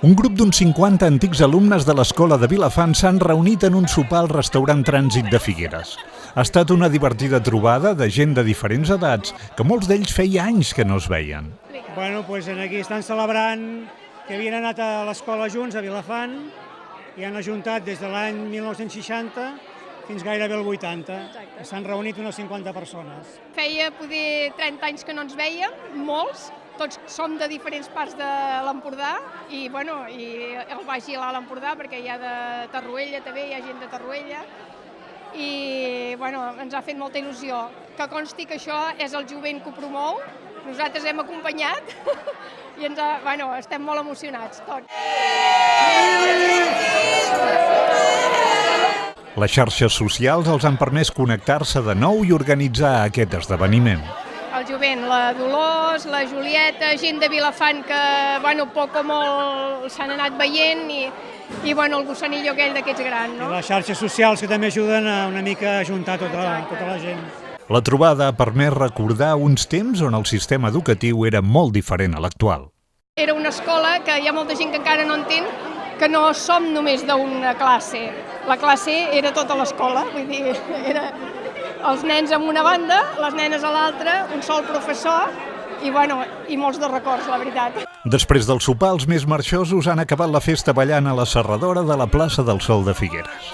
Un grup d'uns 50 antics alumnes de l'Escola de Vilafant s'han reunit en un sopar al restaurant Trànsit de Figueres. Ha estat una divertida trobada de gent de diferents edats, que molts d'ells feia anys que no es veien. Bueno, doncs aquí estan celebrant que havien anat a l'escola junts, a Vilafant, i han ajuntat des de l'any 1960 fins gairebé el 80. S'han reunit unes 50 persones. Feia poder 30 anys que no ens veiem, molts. Tots som de diferents parts de l'Empordà i el Baix i l'Alt Empordà, perquè hi ha de Torroella també, hi ha gent de Torroella. I ens ha fet molta il·lusió. Que consti que això és el jovent que ho promou, nosaltres hem acompanyat i estem molt emocionats tots. Les xarxes socials els han permès connectar-se de nou i organitzar aquest esdeveniment. El jovent, la Dolors, la Julieta, gent de Vilafant que, poc o molt s'han anat veient i el gossanillo aquell d'aquests grans, no? I les xarxes socials que també ajuden una mica a ajuntar tota la gent. La trobada ha permès recordar uns temps on el sistema educatiu era molt diferent a l'actual. Era una escola que hi ha molta gent que encara no entén que no som només d'una classe. La classe era tota l'escola, vull dir, era els nens en una banda, les nenes a l'altra, un sol professor i molts de records, la veritat. Després del sopar, els més marxosos han acabat la festa ballant a la serradora de la plaça del Sol de Figueres.